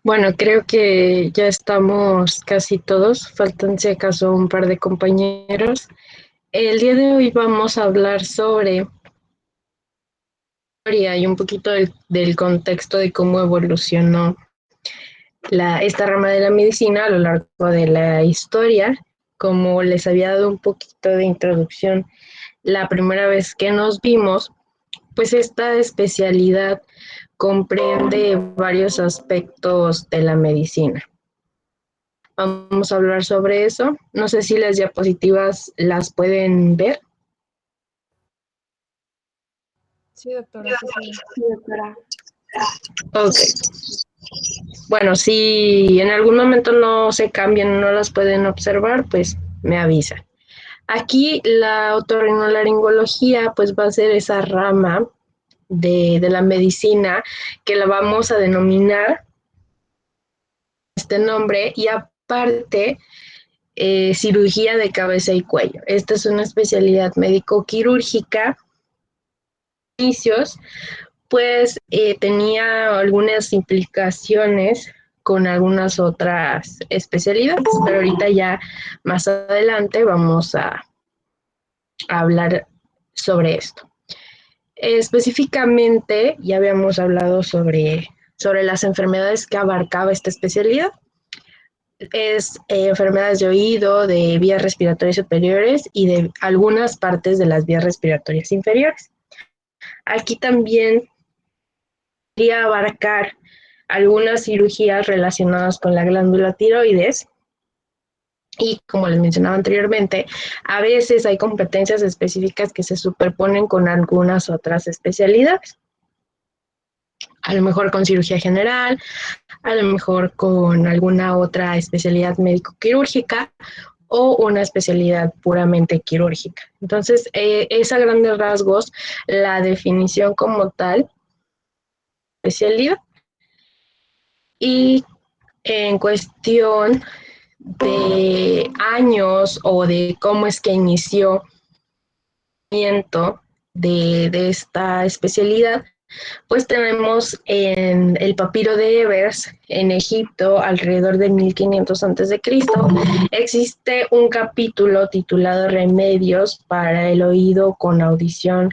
Bueno, creo que ya estamos casi todos, faltan si acaso un par de compañeros. El día de hoy vamos a hablar sobre historia y un poquito del contexto de cómo evolucionó esta rama de la medicina a lo largo de la historia. Como les había dado un poquito de introducción la primera vez que nos vimos, pues esta especialidad comprende varios aspectos de la medicina. Vamos a hablar sobre eso. No sé si las diapositivas las pueden ver. Sí, doctora, sí se ve. Sí, doctora. Ok. Bueno, si en algún momento no se cambian, no las pueden observar, pues me avisan. Aquí la otorrinolaringología pues va a ser esa rama de la medicina que la vamos a denominar este nombre y aparte cirugía de cabeza y cuello. Esta es una especialidad médico-quirúrgica. Inicios, pues tenía algunas implicaciones con algunas otras especialidades, pero ahorita ya más adelante vamos a hablar sobre esto. Específicamente, ya habíamos hablado sobre las enfermedades que abarcaba esta especialidad. Es enfermedades de oído, de vías respiratorias superiores y de algunas partes de las vías respiratorias inferiores. Aquí también quería abarcar algunas cirugías relacionadas con la glándula tiroides y, como les mencionaba anteriormente, a veces hay competencias específicas que se superponen con algunas otras especialidades. A lo mejor con cirugía general, a lo mejor con alguna otra especialidad médico-quirúrgica o una especialidad puramente quirúrgica. Entonces, es a grandes rasgos la definición como tal, especialidad. Y en cuestión de años o de cómo es que inició de esta especialidad, pues tenemos en el papiro de Ebers en Egipto alrededor de 1500 a.C. Existe un capítulo titulado Remedios para el oído con audición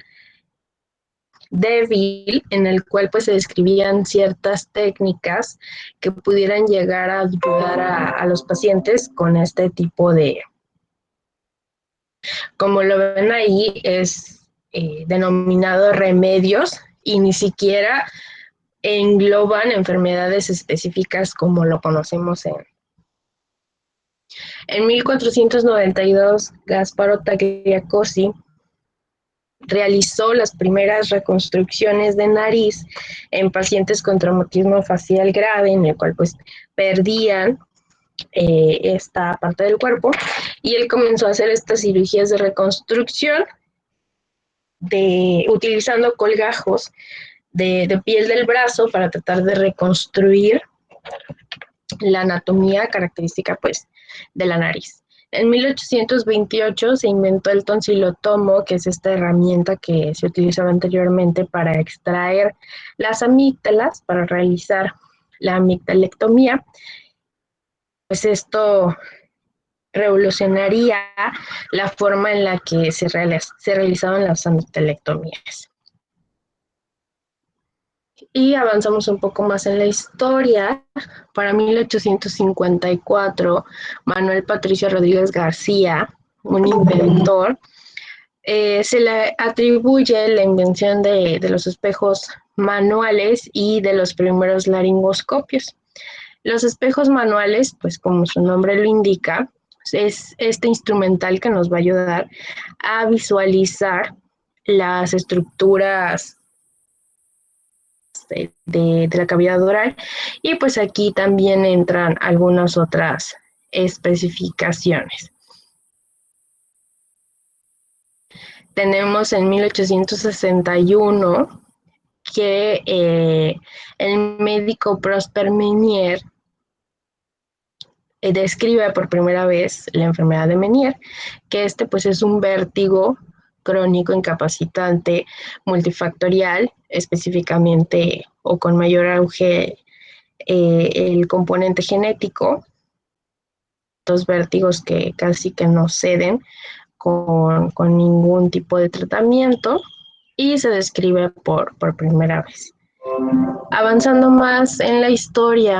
débil, en el cual pues se describían ciertas técnicas que pudieran llegar a ayudar a los pacientes con este tipo de, como lo ven ahí, es denominado remedios y ni siquiera engloban enfermedades específicas como lo conocemos en 1492. Gasparo Tagliacozzi realizó las primeras reconstrucciones de nariz en pacientes con traumatismo facial grave, en el cual pues perdían esta parte del cuerpo, y él comenzó a hacer estas cirugías de reconstrucción utilizando colgajos de piel del brazo para tratar de reconstruir la anatomía característica pues de la nariz. En 1828 se inventó el tonsilotomo, que es esta herramienta que se utilizaba anteriormente para extraer las amígdalas, para realizar la amigdalectomía. Pues esto revolucionaría la forma en la que se realizaban las amigdalectomías. Y avanzamos un poco más en la historia. Para 1854, Manuel Patricio Rodríguez García, un inventor, se le atribuye la invención de los espejos manuales y de los primeros laringoscopios. Los espejos manuales, pues como su nombre lo indica, es este instrumental que nos va a ayudar a visualizar las estructuras de la cavidad oral, y pues aquí también entran algunas otras especificaciones. Tenemos en 1861 que el médico Prosper Ménier describe por primera vez la enfermedad de Ménier, que pues es un vértigo crónico incapacitante multifactorial, específicamente o con mayor auge el componente genético, los vértigos que casi que no ceden con ningún tipo de tratamiento y se describe por primera vez. Avanzando más en la historia,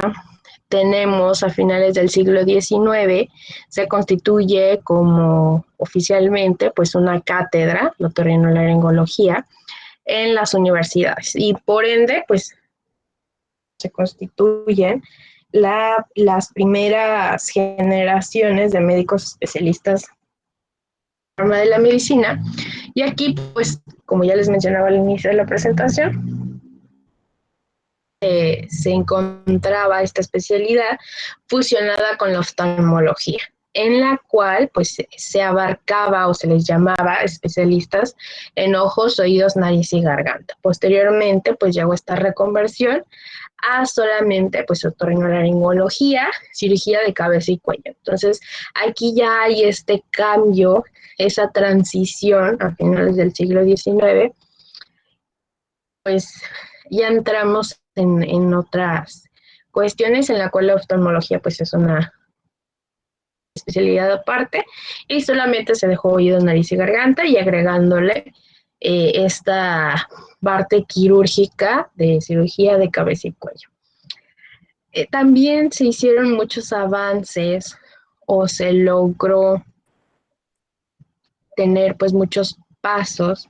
tenemos a finales del siglo XIX, se constituye como oficialmente pues una cátedra de otorrinolaringología en las universidades y por ende pues se constituyen las primeras generaciones de médicos especialistas en la rama de la medicina. Y aquí pues como ya les mencionaba al inicio de la presentación, se encontraba esta especialidad fusionada con la oftalmología, en la cual pues se abarcaba o se les llamaba especialistas en ojos, oídos, nariz y garganta. Posteriormente pues llegó esta reconversión a solamente pues otorrinolaringología, cirugía de cabeza y cuello. Entonces aquí ya hay este cambio, esa transición a finales del siglo XIX, pues ya entramos en otras cuestiones en la cual la oftalmología pues es una especialidad aparte y solamente se dejó oído, nariz y garganta y agregándole esta parte quirúrgica de cirugía de cabeza y cuello. También se hicieron muchos avances o se logró tener pues muchos pasos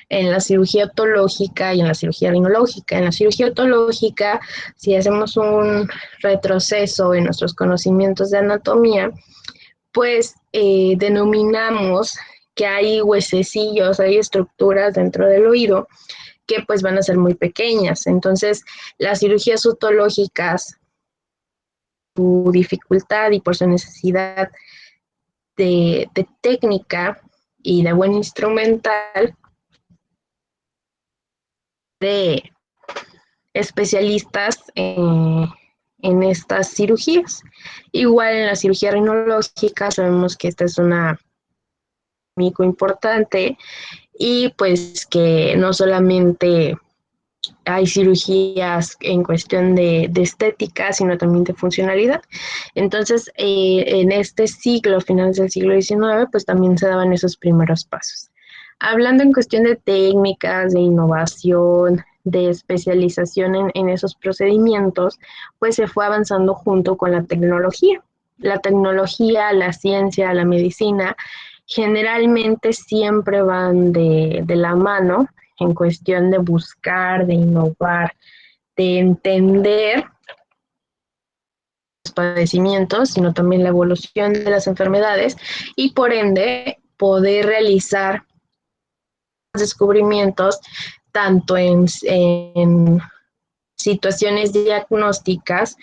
en la cirugía otológica y en la cirugía rinológica. En la cirugía otológica, si hacemos un retroceso en nuestros conocimientos de anatomía, pues denominamos que hay huesecillos, hay estructuras dentro del oído que pues van a ser muy pequeñas. Entonces, las cirugías otológicas, su dificultad y por su necesidad de técnica y de buen instrumental, de especialistas en estas cirugías. Igual en la cirugía rinológica sabemos que esta es una mico importante y pues que no solamente hay cirugías en cuestión de estética, sino también de funcionalidad. Entonces, en este siglo, finales del siglo XIX, pues también se daban esos primeros pasos. Hablando en cuestión de técnicas, de innovación, de especialización en esos procedimientos, pues se fue avanzando junto con la tecnología. La tecnología, la ciencia, la medicina, generalmente siempre van de la mano en cuestión de buscar, de innovar, de entender los padecimientos, sino también la evolución de las enfermedades y por ende poder realizar descubrimientos tanto en situaciones diagnósticas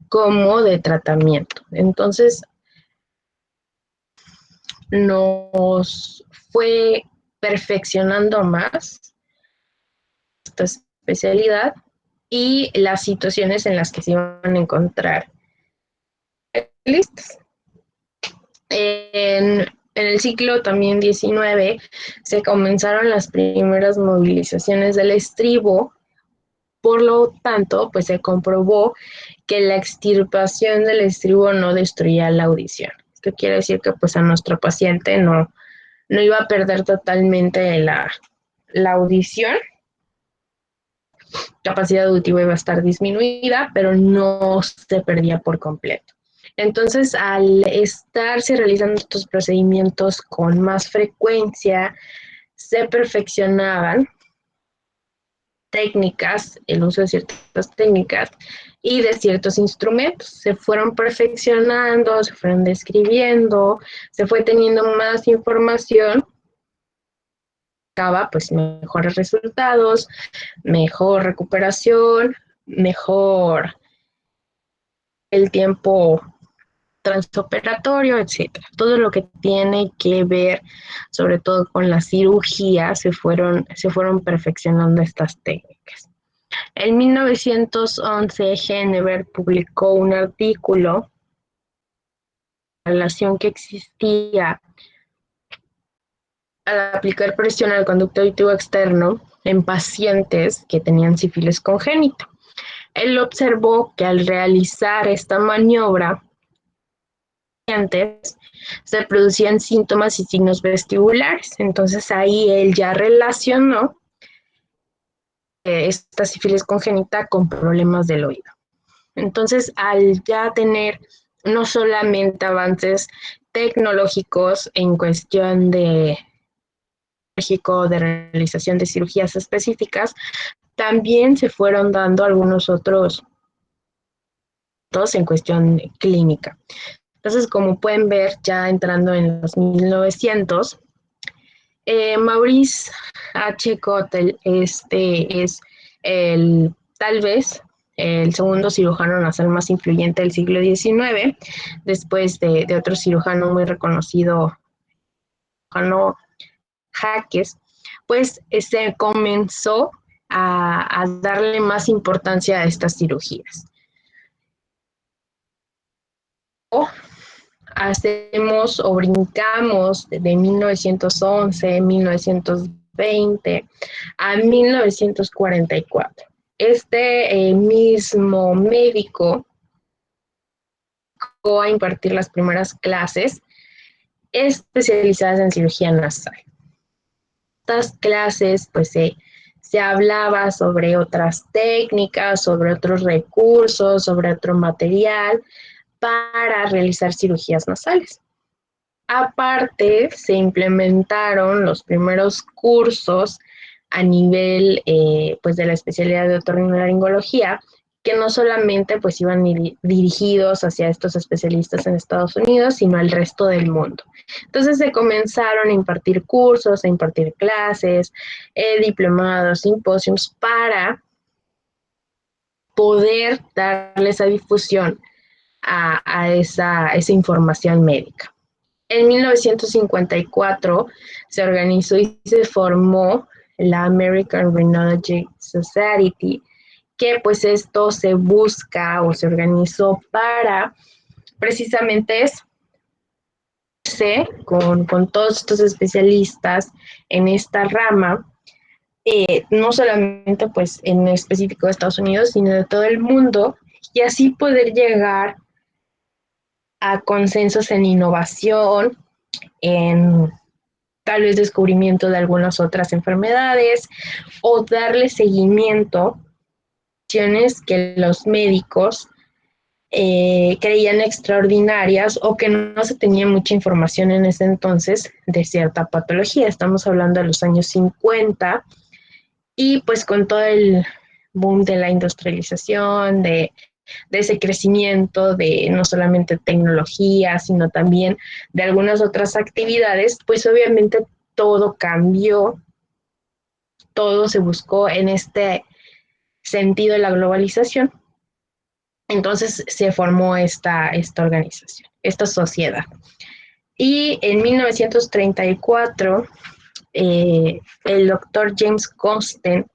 como de tratamiento. Entonces, nos fue perfeccionando más esta especialidad y las situaciones en las que se iban a encontrar listas. En el siglo también XIX se comenzaron las primeras movilizaciones del estribo, por lo tanto, pues se comprobó que la extirpación del estribo no destruía la audición. Esto quiere decir que pues a nuestro paciente no iba a perder totalmente la audición, capacidad auditiva iba a estar disminuida, pero no se perdía por completo. Entonces, al estarse realizando estos procedimientos con más frecuencia, se perfeccionaban técnicas, el uso de ciertas técnicas y de ciertos instrumentos. Se fueron perfeccionando, se fueron describiendo, se fue teniendo más información, acaba pues mejores resultados, mejor recuperación, mejor el tiempo transoperatorio, etcétera. Todo lo que tiene que ver, sobre todo con la cirugía, se fueron perfeccionando estas técnicas. En 1911, Henneberg publicó un artículo en la relación que existía al aplicar presión al conducto auditivo externo en pacientes que tenían sífilis congénita. Él observó que al realizar esta maniobra, antes se producían síntomas y signos vestibulares. Entonces ahí él ya relacionó esta sífilis congénita con problemas del oído. Entonces, al ya tener no solamente avances tecnológicos en cuestión de realización de cirugías específicas, también se fueron dando algunos otros en cuestión clínica. Entonces, como pueden ver, ya entrando en los 1900, Maurice H. Cottle, este es tal vez el segundo cirujano nasal más influyente del siglo XIX, después de otro cirujano muy reconocido, cirujano Jaques, pues se comenzó a darle más importancia a estas cirugías. Hacemos o brincamos de 1911, 1920 a 1944. Este mismo médico llegó a impartir las primeras clases especializadas en cirugía nasal. Estas clases, pues se hablaba sobre otras técnicas, sobre otros recursos, sobre otro material para realizar cirugías nasales. Aparte, se implementaron los primeros cursos a nivel pues de la especialidad de otorrinolaringología, que no solamente pues iban dirigidos hacia estos especialistas en Estados Unidos, sino al resto del mundo. Entonces se comenzaron a impartir cursos, a impartir clases, diplomados, simposios para poder darle esa difusión a esa información médica. En 1954 se organizó y se formó la American Rhinology Society, que pues esto se busca o se organizó para precisamente eso, con todos estos especialistas en esta rama, no solamente pues en específico de Estados Unidos, sino de todo el mundo, y así poder llegar a consensos en innovación, en tal vez descubrimiento de algunas otras enfermedades o darle seguimiento a acciones que los médicos creían extraordinarias o que no se tenía mucha información en ese entonces de cierta patología. Estamos hablando de los años 50 y pues con todo el boom de la industrialización, de ese crecimiento de no solamente tecnología, sino también de algunas otras actividades, pues obviamente todo cambió, todo se buscó en este sentido de la globalización. Entonces se formó esta organización, esta sociedad. Y en 1934, el doctor James Constant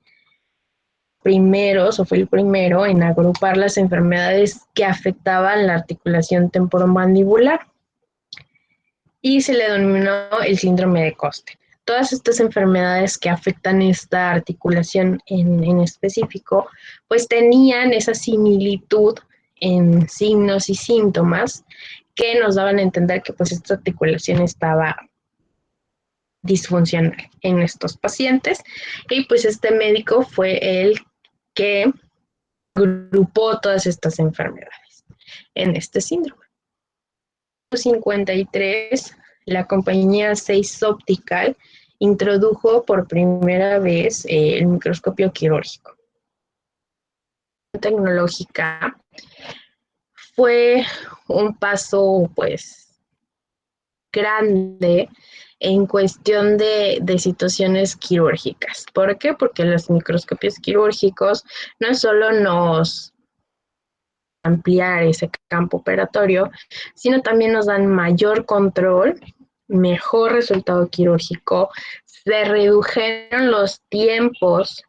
fue el primero en agrupar las enfermedades que afectaban la articulación temporomandibular y se le denominó el síndrome de Coste. Todas estas enfermedades que afectan esta articulación en específico, pues tenían esa similitud en signos y síntomas que nos daban a entender que pues esta articulación estaba disfuncional en estos pacientes, y pues este médico fue el que agrupó todas estas enfermedades en este síndrome. En 1953, la compañía Zeiss Optical introdujo por primera vez el microscopio quirúrgico. La tecnológica fue un paso pues grande en cuestión de situaciones quirúrgicas. ¿Por qué? Porque los microscopios quirúrgicos no solo nos ampliar ese campo operatorio, sino también nos dan mayor control, mejor resultado quirúrgico, se redujeron los tiempos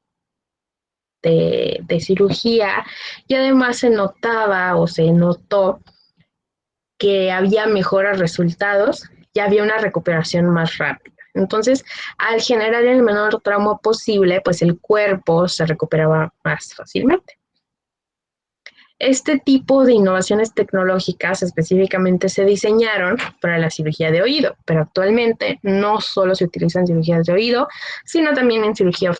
de cirugía y además se notaba o se notó que había mejores resultados y había una recuperación más rápida. Entonces, al generar el menor trauma posible, pues el cuerpo se recuperaba más fácilmente. Este tipo de innovaciones tecnológicas específicamente se diseñaron para la cirugía de oído, pero actualmente no solo se utilizan en cirugías de oído, sino también en cirugía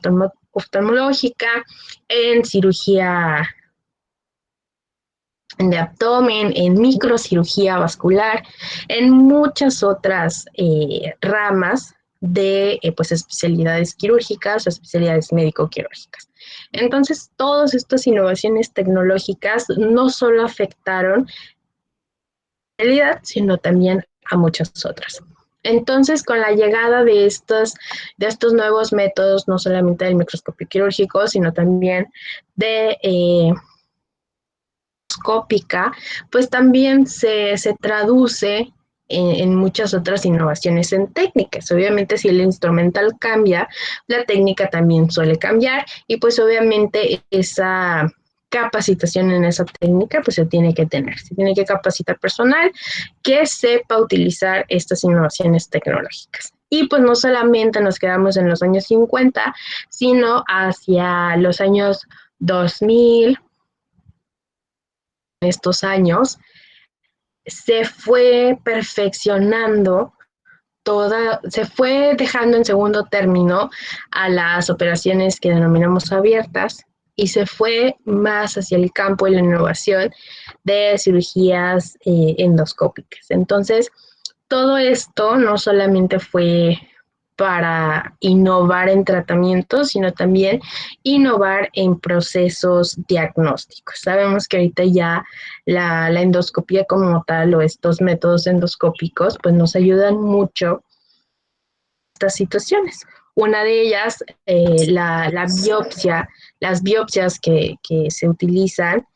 oftalmológica, en cirugía de abdomen, en microcirugía vascular, en muchas otras ramas de pues especialidades quirúrgicas o especialidades médico-quirúrgicas. Entonces, todas estas innovaciones tecnológicas no solo afectaron a la realidad, sino también a muchas otras. Entonces, con la llegada de estos nuevos métodos, no solamente del microscopio quirúrgico, sino también de endoscópica, pues también se traduce en muchas otras innovaciones en técnicas. Obviamente, si el instrumental cambia, la técnica también suele cambiar y pues obviamente esa capacitación en esa técnica pues se tiene que tener. Se tiene que capacitar personal que sepa utilizar estas innovaciones tecnológicas. Y pues no solamente nos quedamos en los años 50, sino hacia los años 2000, estos años, se fue perfeccionando se fue dejando en segundo término a las operaciones que denominamos abiertas y se fue más hacia el campo de la innovación de cirugías endoscópicas. Entonces, todo esto no solamente fue para innovar en tratamientos, sino también innovar en procesos diagnósticos. Sabemos que ahorita ya la endoscopía como tal o estos métodos endoscópicos pues nos ayudan mucho en estas situaciones. Una de ellas, la biopsia, las biopsias que se utilizan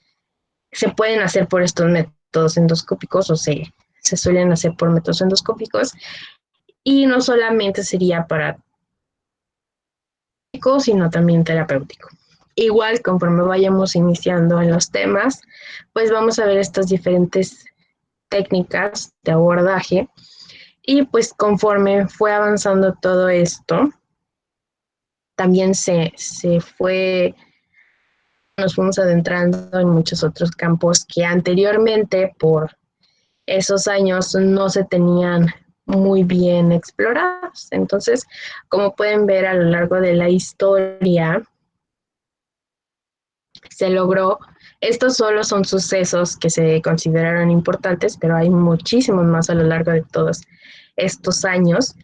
se pueden hacer por estos métodos endoscópicos o se suelen hacer por métodos endoscópicos y no solamente sería para sino también terapéutico. Igual, conforme vayamos iniciando en los temas, pues vamos a ver estas diferentes técnicas de abordaje y pues conforme fue avanzando todo esto, también nos fuimos adentrando en muchos otros campos que anteriormente por esos años no se tenían muy bien explorados. Entonces, como pueden ver a lo largo de la historia, se logró, estos solo son sucesos que se consideraron importantes, pero hay muchísimos más a lo largo de todos estos años.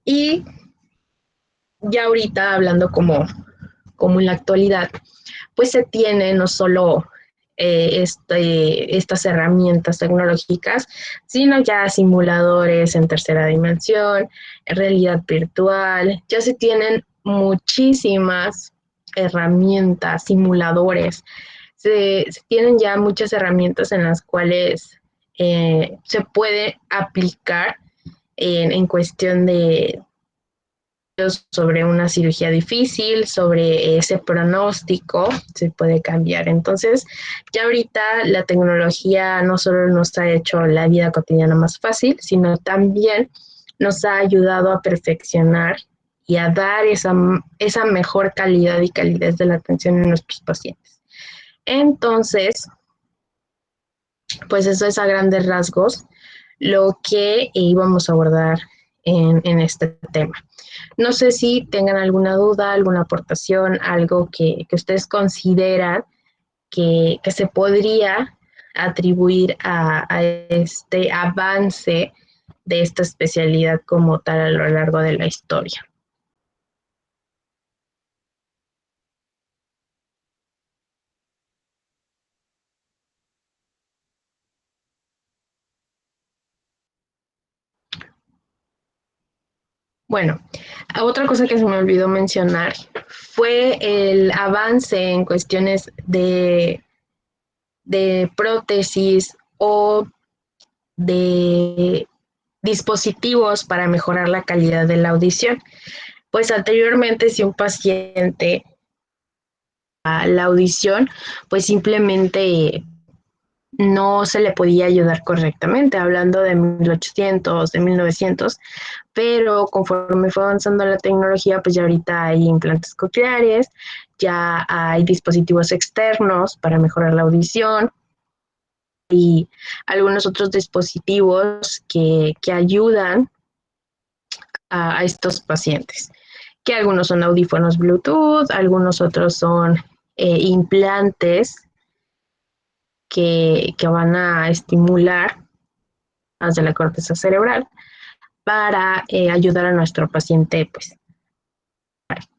Y ya ahorita hablando como en la actualidad, pues se tiene no solo estas herramientas tecnológicas, sino ya simuladores en tercera dimensión, realidad virtual, ya se tienen muchísimas herramientas, simuladores, se tienen ya muchas herramientas en las cuales se puede aplicar en cuestión de sobre una cirugía difícil, sobre ese pronóstico, se puede cambiar. Entonces, ya ahorita la tecnología no solo nos ha hecho la vida cotidiana más fácil, sino también nos ha ayudado a perfeccionar y a dar esa mejor calidad y calidez de la atención en nuestros pacientes. Entonces, pues eso es a grandes rasgos lo que íbamos a abordar en este tema. No sé si tengan alguna duda, alguna aportación, algo que ustedes consideran que se podría atribuir a este avance de esta especialidad como tal a lo largo de la historia. Bueno, otra cosa que se me olvidó mencionar fue el avance en cuestiones de prótesis o de dispositivos para mejorar la calidad de la audición. Pues anteriormente, si un paciente a la audición, pues simplemente no se le podía ayudar correctamente, hablando de 1800, de 1900, pero conforme fue avanzando la tecnología, pues ya ahorita hay implantes cocleares, ya hay dispositivos externos para mejorar la audición y algunos otros dispositivos que ayudan a estos pacientes, que algunos son audífonos Bluetooth, algunos otros son implantes que van a estimular más de la corteza cerebral para ayudar a nuestro paciente, pues,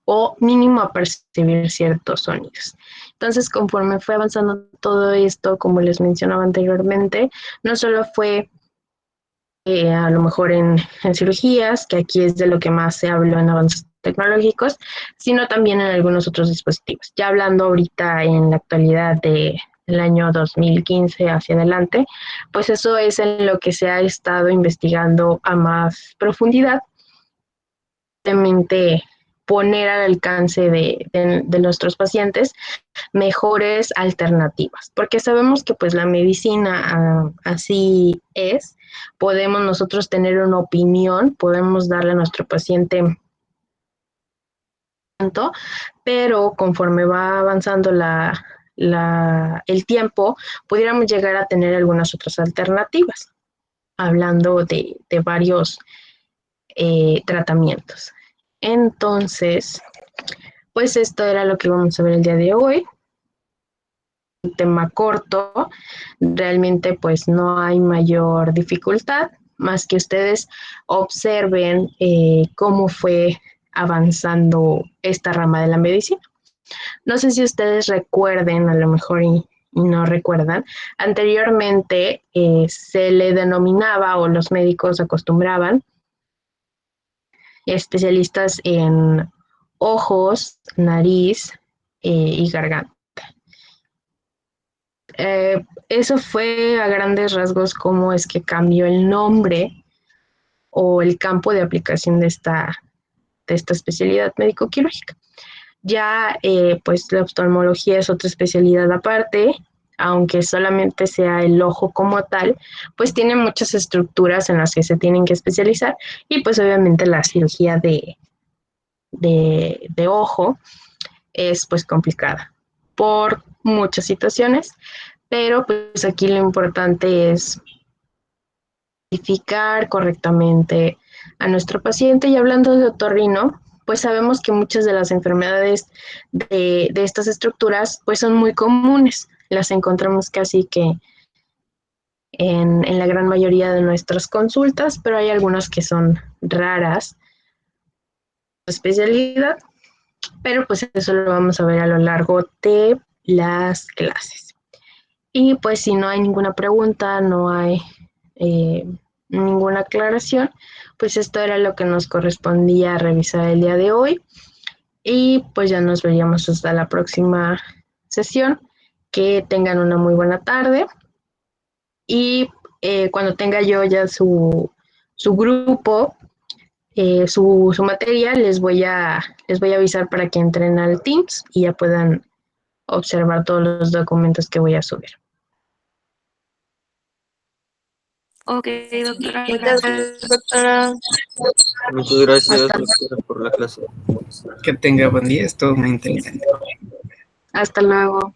o mínimo a percibir ciertos sonidos. Entonces, conforme fue avanzando todo esto, como les mencionaba anteriormente, no solo fue a lo mejor en cirugías, que aquí es de lo que más se habló en avances tecnológicos, sino también en algunos otros dispositivos. Ya hablando ahorita en la actualidad del año 2015 hacia adelante, pues eso es en lo que se ha estado investigando a más profundidad, realmente poner al alcance de nuestros pacientes mejores alternativas, porque sabemos que pues la medicina así es, podemos nosotros tener una opinión, podemos darle a nuestro paciente tanto, pero conforme va avanzando el tiempo, pudiéramos llegar a tener algunas otras alternativas, hablando de varios tratamientos. Entonces, pues esto era lo que vamos a ver el día de hoy. Un tema corto, realmente pues no hay mayor dificultad, más que ustedes observen cómo fue avanzando esta rama de la medicina. No sé si ustedes recuerden, a lo mejor y no recuerdan, anteriormente se le denominaba o los médicos acostumbraban especialistas en ojos, nariz y garganta. Eso fue a grandes rasgos cómo es que cambió el nombre o el campo de aplicación de esta especialidad médico-quirúrgica. Ya pues la oftalmología es otra especialidad aparte, aunque solamente sea el ojo como tal, pues tiene muchas estructuras en las que se tienen que especializar y pues obviamente la cirugía de ojo es pues complicada por muchas situaciones, pero pues aquí lo importante es identificar correctamente a nuestro paciente. Y hablando de otorrino, pues sabemos que muchas de las enfermedades de estas estructuras pues son muy comunes, las encontramos casi que en la gran mayoría de nuestras consultas, pero hay algunas que son raras especialidad, pero pues eso lo vamos a ver a lo largo de las clases. Y pues si no hay ninguna pregunta, no hay ninguna aclaración, pues esto era lo que nos correspondía revisar el día de hoy. Y pues ya nos veríamos hasta la próxima sesión. Que tengan una muy buena tarde. Y cuando tenga yo ya su grupo, su material, les voy a avisar para que entren al Teams y ya puedan observar todos los documentos que voy a subir. Ok, doctora. Muchas gracias, doctora. Muchas gracias, Hasta- doctora, por la clase. Que tenga buen día, es todo muy interesante. Hasta luego.